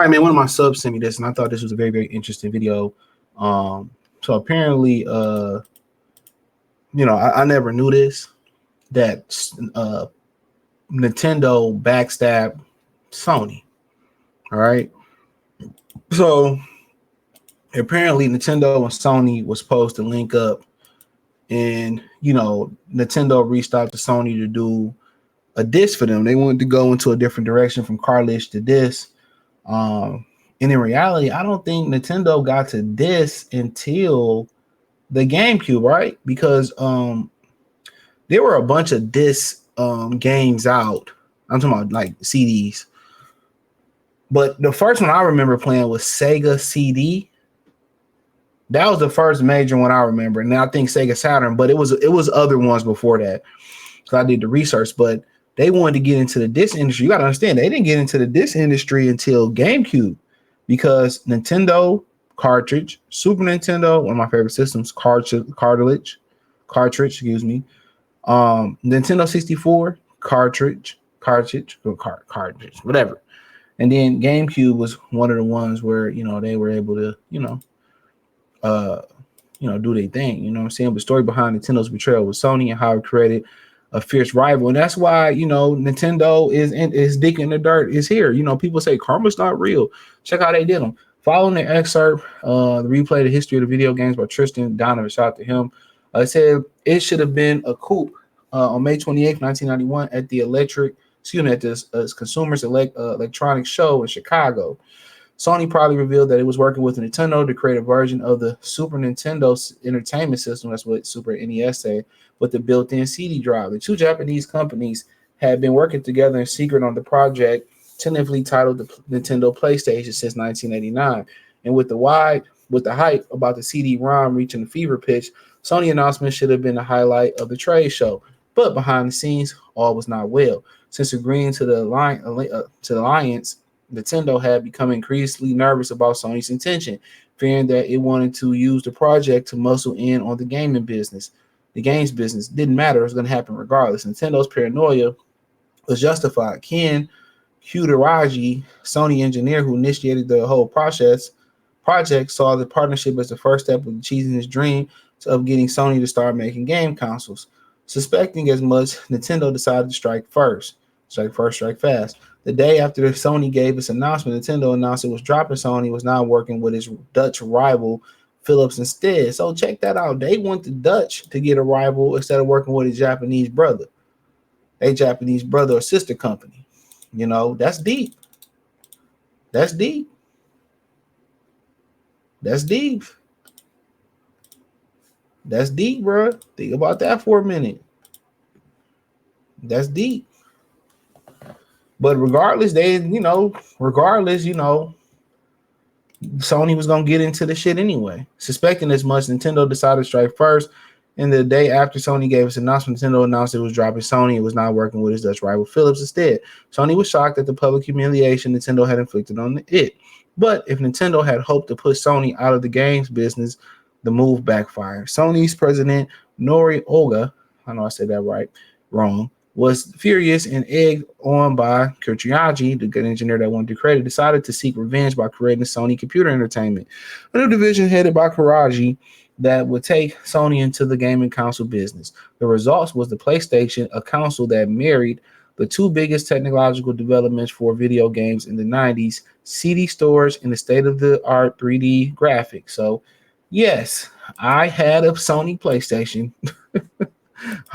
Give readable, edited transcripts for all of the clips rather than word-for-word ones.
right, man. One of my subs sent me this, and I thought this was a very, very interesting video. So apparently, I never knew this, that Nintendo backstabbed Sony. All right. So apparently Nintendo and Sony was supposed to link up, and Nintendo reached out to Sony to do a diss for them. They wanted to go into a different direction from cartilage to diss. And in reality, I don't think Nintendo got to diss until the GameCube, right? Because there were a bunch of diss games out. I'm talking about like CDs. But the first one I remember playing was Sega CD. That was the first major one I remember. And I think Sega Saturn, but it was other ones before that. So I did the research, but they wanted to get into the disc industry. You got to understand, they didn't get into the disc industry until GameCube, because Nintendo cartridge, Super Nintendo, one of my favorite systems, cartridge, excuse me. Nintendo 64 cartridge, whatever. And then GameCube was one of the ones where, they were able to, do their thing. You know what I'm saying? The story behind Nintendo's betrayal with Sony and how it created a fierce rival. And that's why, Nintendo is dick in the dirt is here. People say karma's not real. Check how they did them. Following the excerpt, the replay the history of the video games by Tristan Donovan, shout out to him. It said it should have been a coup on May 28th, 1991 at the Consumers Electronics Show in Chicago. Sony probably revealed that it was working with Nintendo to create a version of the Super Nintendo's entertainment system. That's what Super NES said, with the built-in CD drive. The two Japanese companies had been working together in secret on the project, tentatively titled the Nintendo PlayStation, since 1989. And with the hype about the CD-ROM reaching the fever pitch, Sony announcement should have been the highlight of the trade show. But behind the scenes, all was not well. Since agreeing to the alliance, Nintendo had become increasingly nervous about Sony's intention, fearing that it wanted to use the project to muscle in on the gaming business. The games business didn't matter. It was going to happen regardless. Nintendo's paranoia was justified. Ken Kutaragi, Sony engineer who initiated the whole project, saw the partnership as the first step of achieving his dream of getting Sony to start making game consoles. Suspecting as much, Nintendo decided to strike first. Strike first, strike fast. The day after Sony gave its announcement, Nintendo announced it was dropping Sony, was now working with its Dutch rival, Philips, instead. So check that out. They went to Dutch to get a rival instead of working with a Japanese brother. A Japanese brother or sister company. That's deep. That's deep. That's deep. That's deep, bro. Think about that for a minute. That's deep. But regardless, Sony was going to get into the shit anyway. Suspecting as much, Nintendo decided to strike first. And the day after Sony gave its announcement, Nintendo announced it was dropping Sony. It was not working with its Dutch rival Philips instead. Sony was shocked at the public humiliation Nintendo had inflicted on it. But if Nintendo had hoped to push Sony out of the games business, the move backfired. Sony's president, Nori Oga, I know I said that wrong, was furious and egged on by Kutaragi, the good engineer that wanted to create it, decided to seek revenge by creating Sony Computer Entertainment, a new division headed by Kutaragi that would take Sony into the gaming console business. The results was the PlayStation, a console that married the two biggest technological developments for video games in the 90s, CD storage and the state-of-the-art 3D graphics. So, yes, I had a Sony PlayStation.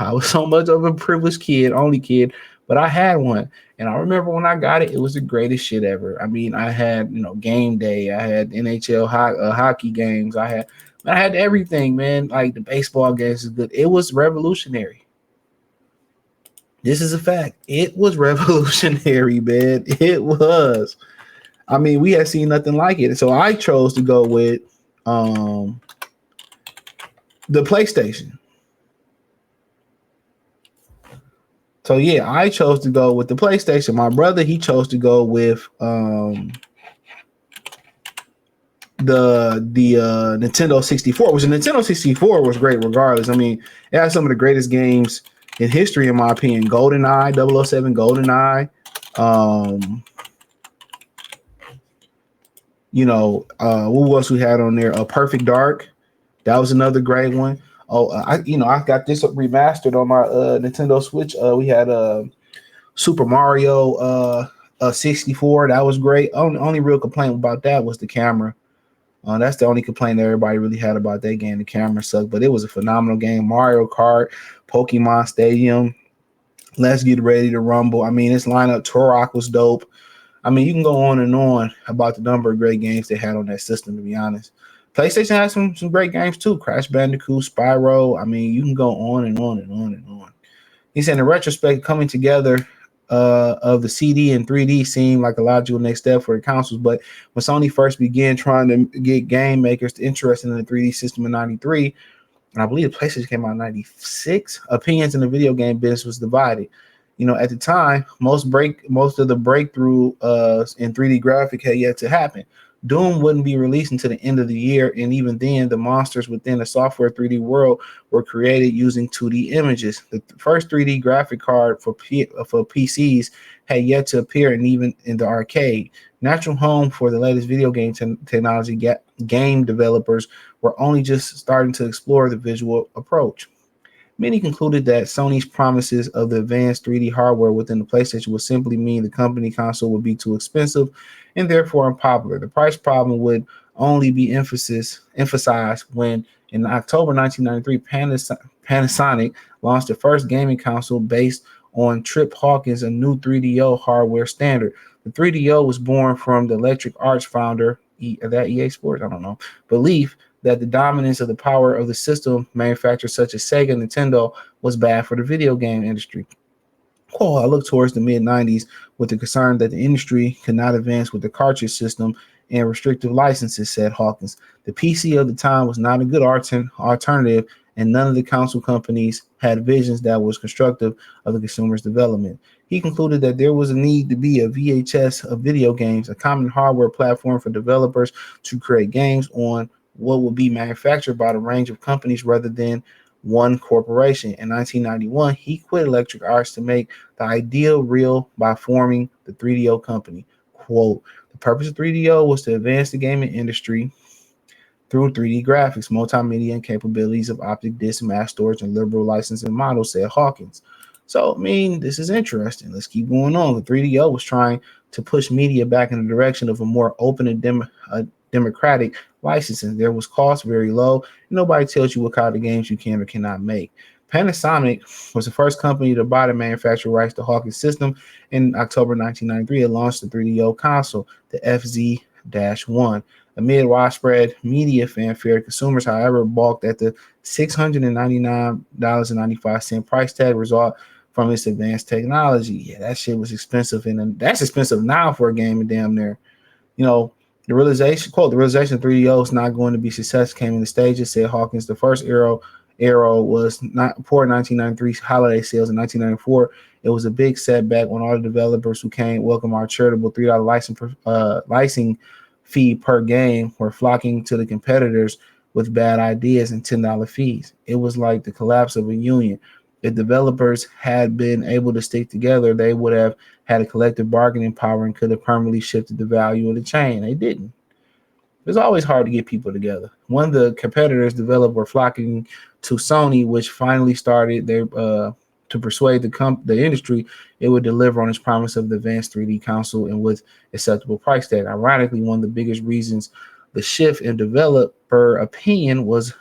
I was so much of a privileged only kid, but I had one. And I remember when I got it, it was the greatest shit ever. I mean, I had, game day. I had NHL hockey games. I had everything, man. Like the baseball games is good. It was revolutionary. This is a fact. It was revolutionary, man. It was. I mean, we had seen nothing like it. So I chose to go with the PlayStation. So yeah, I chose to go with the PlayStation. My brother, he chose to go with the Nintendo 64, which the Nintendo 64 was great regardless. I mean, it had some of the greatest games in history, in my opinion. GoldenEye, 007 GoldenEye. What else we had on there? Perfect Dark. That was another great one. Oh, I got this remastered on my Nintendo Switch. We had Super Mario 64. That was great. Only real complaint about that was the camera. That's the only complaint that everybody really had about that game. The camera sucked, but it was a phenomenal game. Mario Kart, Pokemon Stadium, Let's Get Ready to Rumble. I mean, this lineup, Turok was dope. I mean, you can go on and on about the number of great games they had on that system, to be honest. PlayStation had some great games too. Crash Bandicoot, Spyro. I mean, you can go on and on and on and on. He said, in retrospect, coming together of the CD and 3D seemed like a logical next step for the consoles. But when Sony first began trying to get game makers interested in the 3D system in '93, and I believe the PlayStation came out in '96, opinions in the video game business was divided. At the time, most of the breakthrough in 3D graphic had yet to happen. Doom wouldn't be released until the end of the year, and even then, the monsters within the software 3D world were created using 2D images. The first 3D graphic card for PCs had yet to appear, and even in the arcade. Natural home for the latest video game technology, game developers were only just starting to explore the visual approach. Many concluded that Sony's promises of the advanced 3D hardware within the PlayStation would simply mean the company console would be too expensive and therefore unpopular. The price problem would only be emphasized when, in October 1993, Panasonic launched the first gaming console based on Trip Hawkins' a new 3DO hardware standard. The 3DO was born from the Electric Arts founder, that EA Sports, I don't know, belief that the dominance of the power of the system manufacturers such as Sega and Nintendo was bad for the video game industry. I look towards the mid-90s with the concern that the industry could not advance with the cartridge system and restrictive licenses, said Hawkins. The PC of the time was not a good alternative, and none of the console companies had visions that was constructive of the consumer's development. He concluded that there was a need to be a VHS of video games, a common hardware platform for developers to create games on what would be manufactured by the range of companies rather than one corporation. In 1991, he quit Electric Arts to make the ideal real by forming the 3DO company. Quote, the purpose of 3DO was to advance the gaming industry through 3D graphics, multimedia, and capabilities of optic disc, mass storage, and liberal licensing models, said Hawkins. So, I mean, this is interesting. Let's keep going on. The 3DO was trying to push media back in the direction of a more open and democratic licensing. There was cost very low. Nobody tells you what kind of games you can or cannot make. Panasonic was the first company to buy the manufacturing rights to Hawkins' system. In October 1993, it launched the 3DO console, the FZ-1. Amid widespread media fanfare, consumers, however, balked at the $699.95 price tag result from its advanced technology. Yeah, that shit was expensive, and that's expensive now for a game, and damn near. The realization of 3DO is not going to be success came in the stages, said Hawkins. The first arrow was not poor 1993 holiday sales. In 1994, it was a big setback when all the developers who came welcome our charitable $3 licensing fee per game were flocking to the competitors with bad ideas and $10 fees. It was like the collapse of a union. If developers had been able to stick together, they would have had a collective bargaining power and could have permanently shifted the value of the chain. They didn't. It's always hard to get people together. One of the competitors developed were flocking to Sony, which finally started their to persuade the industry it would deliver on its promise of the advanced 3D console and with acceptable price tag. Ironically, one of the biggest reasons the shift in developer opinion was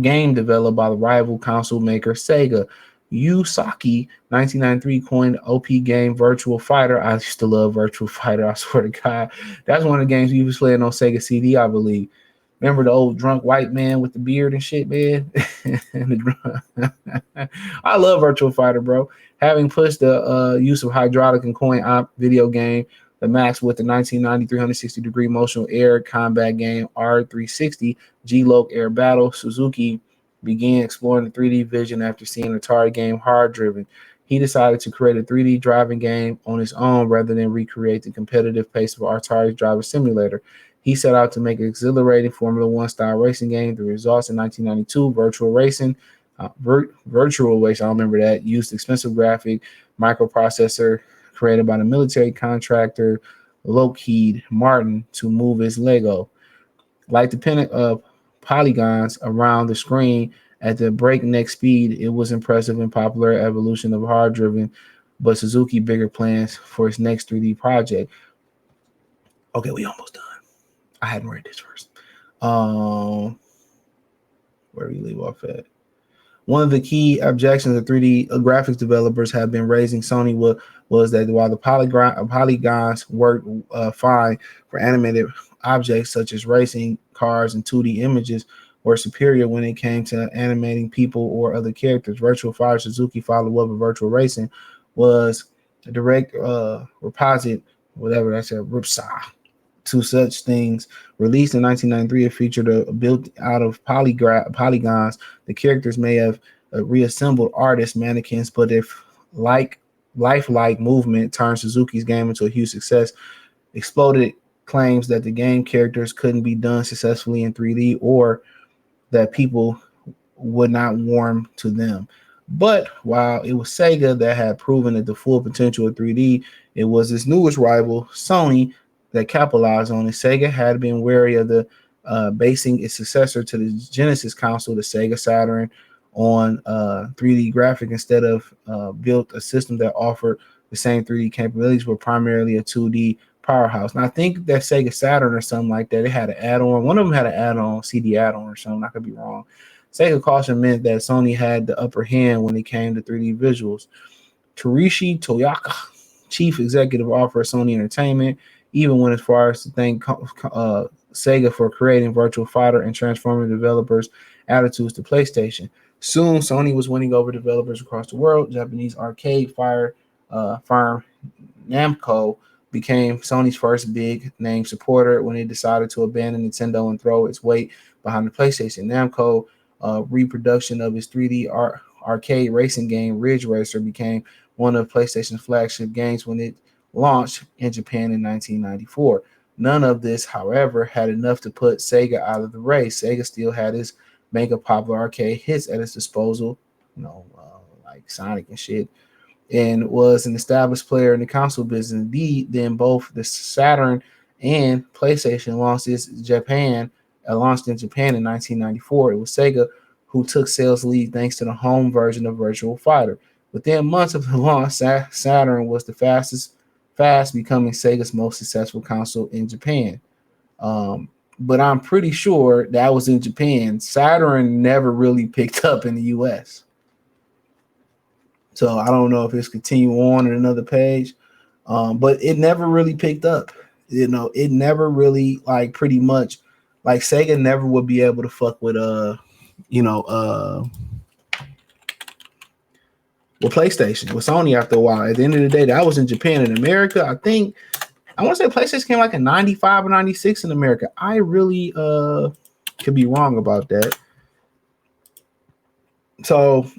game developed by the rival console maker Sega. Yu Saki, 1993, coined OP game Virtual Fighter. I used to love Virtual Fighter, I swear to God. That's one of the games we was playing on Sega CD, I believe. Remember the old drunk white man with the beard and shit, man? I love Virtual Fighter, bro. Having pushed the use of hydraulic and coin op video game, the max with the 1990 360-degree motion air combat game R360 G-Loc Air Battle, Suzuki began exploring the 3D vision after seeing Atari game Hard Driven. He decided to create a 3D driving game on his own rather than recreate the competitive pace of Atari's driver simulator. He set out to make an exhilarating Formula One style racing game. The results in 1992, Virtual Racing, I don't remember that, used expensive graphic microprocessor created by the military contractor Lockheed Martin to move its Lego. Like the polygons around the screen at the breakneck speed, it was impressive and popular evolution of hard-driven, but Suzuki bigger plans for its next 3D project. Okay, we almost done. I hadn't read this first. Where do we leave off at? One of the key objections that 3D graphics developers have been raising Sony was that while the polygons worked fine for animated objects such as racing cars and 2D images, were superior when it came to animating people or other characters. Virtual Fire Suzuki follow-up of Virtual Racing was a direct reposite, whatever that's a ripsaw, to such things. Released in 1993, it featured a built out of polygons. The characters may have reassembled artist mannequins, but if lifelike movement turned Suzuki's game into a huge success, exploded claims that the game characters couldn't be done successfully in 3D or that people would not warm to them. But while it was Sega that had proven that the full potential of 3D, it was its newest rival, Sony, that capitalized on it. Sega had been wary of the basing its successor to the Genesis console, the Sega Saturn, on 3D graphic instead of built a system that offered the same 3D capabilities, but primarily a 2D powerhouse. And I think that Sega Saturn or something like that, it had an add-on. One of them had an add-on, CD add-on or something. I could be wrong. Sega caution meant that Sony had the upper hand when it came to 3D visuals. Torishi Toyaka, chief executive officer of Sony Entertainment, even went as far as to thank Sega for creating Virtual Fighter and transforming developers' attitudes to PlayStation. Soon, Sony was winning over developers across the world. Japanese arcade firm Namco became Sony's first big name supporter when it decided to abandon Nintendo and throw its weight behind the PlayStation. Namco reproduction of its 3D arcade racing game Ridge Racer became one of PlayStation's flagship games when it launched in Japan in 1994. None of this, however, had enough to put Sega out of the race. Sega still had its bank of popular arcade hits at its disposal, like Sonic and shit, and was an established player in the console business. Indeed, then both the Saturn and PlayStation launched in Japan in 1994. It was Sega who took sales lead thanks to the home version of Virtual Fighter. Within months of the launch, Saturn was the fast becoming Sega's most successful console in Japan. But I'm pretty sure that was in Japan. Saturn never really picked up in the US. So I don't know if it's continue on in another page, but it never really picked up. It never really pretty much Sega never would be able to fuck with PlayStation, with Sony after a while. At the end of the day, that was in Japan. In America, I want to say PlayStation came in 95 or 96 in America. I really could be wrong about that. So,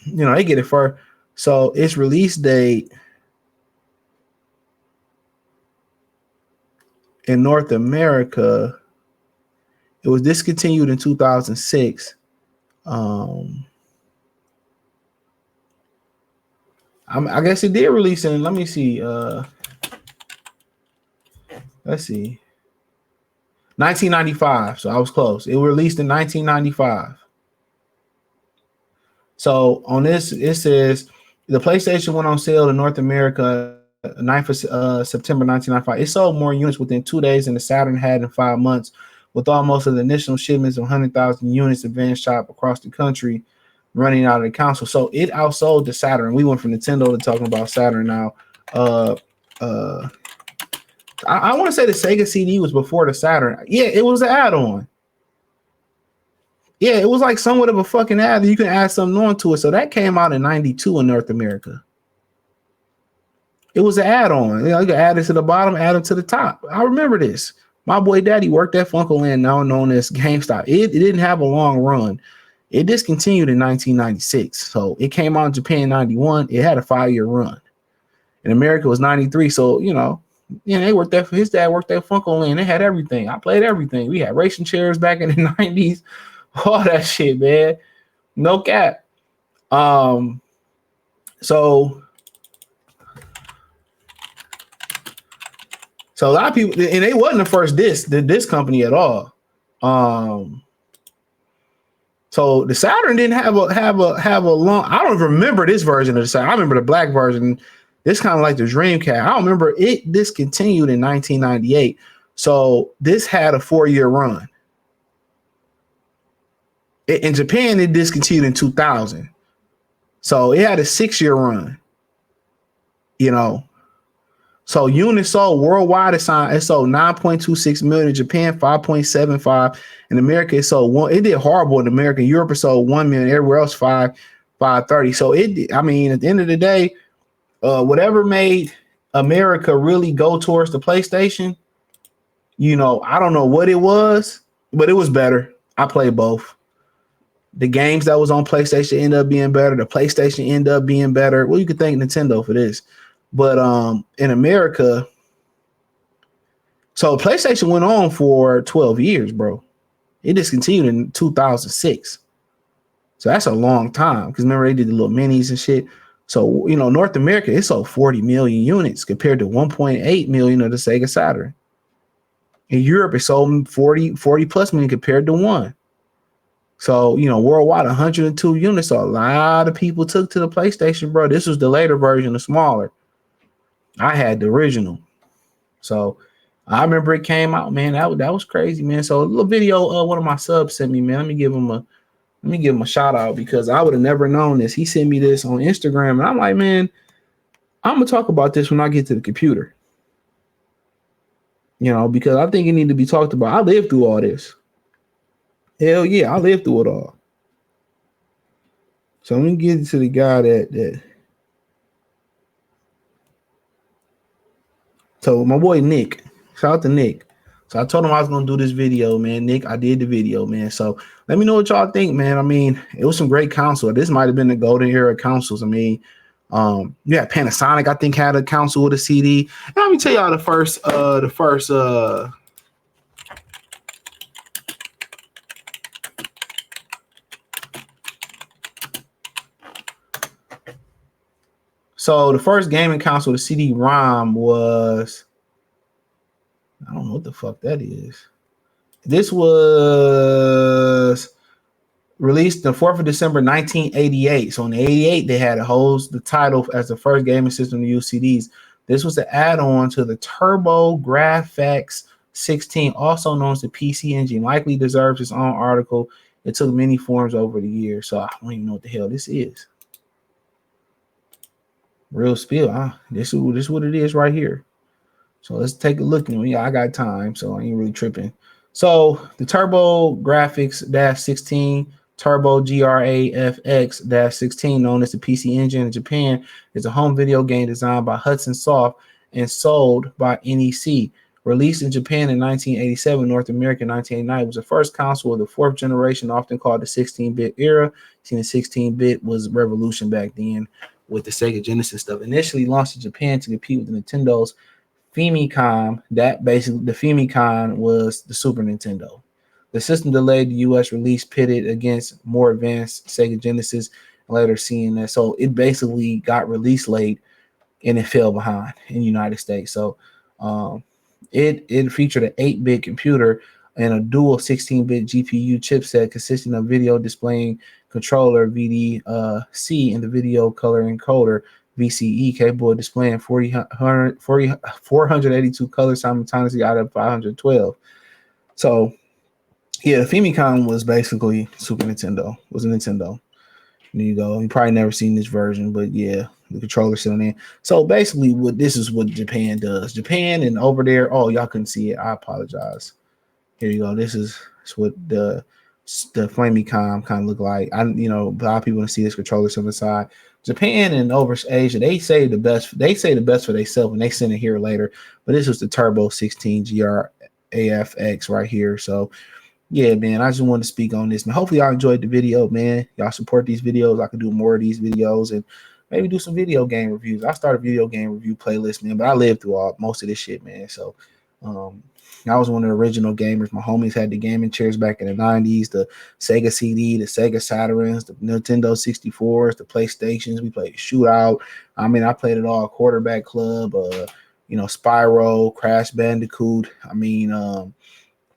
they get it for. So its release date in North America, it was discontinued in 2006. I guess it did release in, let me see. Let's see. 1995. So I was close. It was released in 1995. So on this, it says the PlayStation went on sale in North America 9th of September 1995. It sold more units within 2 days than the Saturn had in 5 months, with almost of the initial shipments of 100,000 units advanced shop across the country running out of the console. So it outsold the Saturn. We went from Nintendo to talking about Saturn now. I want to say the Sega CD was before the Saturn. Yeah, it was an add-on. Yeah, it was like somewhat of a fucking add. You can add something on to it. So that came out in 92 in North America. It was an add-on. You could add it to the bottom, add it to the top. I remember this. My boy Daddy worked at Funkoland, now known as GameStop. It didn't have a long run. It discontinued in 1996. So it came out in Japan in 91. It had a 5-year run. In America, it was 93. So, they worked there. His dad worked at Funkoland. They had everything. I played everything. We had racing chairs back in the 90s. All that shit, man. No cap. So So a lot of people, and they wasn't the first this company at all. So the Saturn didn't have a long. I don't remember this version of the Saturn. I remember the black version. This kind of like the Dreamcast. I don't remember it discontinued in 1998. So this had a 4-year run. In Japan, it discontinued in 2000. So it had a 6-year run. You know. So units sold worldwide, it sold 9.26 million in Japan, 5.75 in America. It sold one. It did horrible in America. Europe, it sold 1 million. Everywhere else, 530. So I mean, at the end of the day, whatever made America really go towards the PlayStation, you know, I don't know what it was, but it was better. I played both. The games that was on PlayStation ended up being better. The PlayStation ended up being better. Well, you could thank Nintendo for this. But in America, so PlayStation went on for 12 years, bro. It discontinued in 2006. So that's a long time because remember they did the little minis and shit. So, you know, North America, it sold 40 million units compared to 1.8 million of the Sega Saturn. In Europe, it sold 40 plus million compared to 1. So, you know, worldwide, 102 units. So a lot of people took to the PlayStation, bro. This was the later version, the smaller. I had the original. So I remember it came out, man. That was crazy, man. So a little video one of my subs sent me, man. Let me give him a shout out because I would have never known this. He sent me this on Instagram, and I'm like, man, I'm gonna talk about this when I get to the computer. You know, because I think it need to be talked about. I lived through all this. Hell yeah, I lived through it all. So let me get to the guy that. So my boy Nick, shout out to Nick. So I told him I was gonna do this video, man. Nick, I did the video, man. So let me know what y'all think, man. I mean, it was some great console. This might have been the golden era consoles. I mean, yeah, Panasonic, I think, had a console with a CD. And let me tell y'all the first. So the first gaming console, the CD-ROM was, I don't know what the fuck that is. This was released the 4th of December, 1988. So in 88, they had the title as the first gaming system to use CDs. This was the add-on to the Turbo Graphics 16, also known as the PC Engine. Likely deserves its own article. It took many forms over the years. So I don't even know what the hell this is. Real spill. This is what it is right here. So let's take a look. Yeah, I got time, so I ain't really tripping. So the Turbo Graphics -16, Turbo Grafx -16, known as the PC Engine in Japan, is a home video game designed by Hudson Soft and sold by NEC. Released in Japan in 1987, North America in 1989, was the first console of the 4th generation, often called the 16-bit era. See, the 16-bit was revolution back then with the Sega Genesis stuff. Initially launched in Japan to compete with the Nintendo's Famicom. That basically, the Famicom was the Super Nintendo. The system delayed the U.S. release, pitted against more advanced Sega Genesis, and later seeing that. So it basically got released late and it fell behind in the United States. So it featured an 8-bit computer and a dual 16-bit GPU chipset consisting of video displaying controller VDC and the video color encoder VCE, capable of displaying 482 colors simultaneously out of 512. So yeah, the Famicom was basically Super Nintendo. Was a Nintendo. There you go. You probably never seen this version, but yeah, the controller sitting in. So basically, this is what Japan does. Japan and over there. Oh, y'all couldn't see it. I apologize. Here you go. This is what the Famicom kind of look like. A lot of people want to see this controller on the side. Japan and over Asia, they say the best. They say the best for themselves, and they send it here later. But this was the Turbo 16 GRAFX right here. So yeah, man, I just wanted to speak on this, man. Hopefully y'all enjoyed the video, man. Y'all support these videos. I can do more of these videos and maybe do some video game reviews. I start a video game review playlist, man, but I lived through most of this shit, man. So I was one of the original gamers. My homies had the gaming chairs back in the 90s, the Sega CD, the Sega Saturns, the Nintendo 64s, the PlayStations. We played Shootout. I mean, I played it all. Quarterback Club, you know, Spyro, Crash Bandicoot. I mean,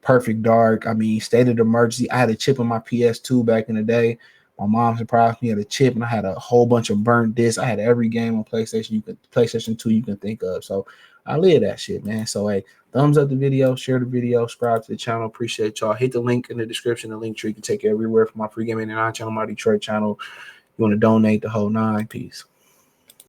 Perfect Dark. I mean, State of Emergency. I had a chip in my PS2 back in the day. My mom surprised me at a chip, and I had a whole bunch of burnt discs. I had every game on PlayStation 2 you can think of. So I live that shit, man. So hey, thumbs up the video, share the video, subscribe to the channel. Appreciate y'all. Hit the link in the description. The link tree can take you everywhere for my free gaming and channel, my Detroit channel. You want to donate the whole nine. Peace.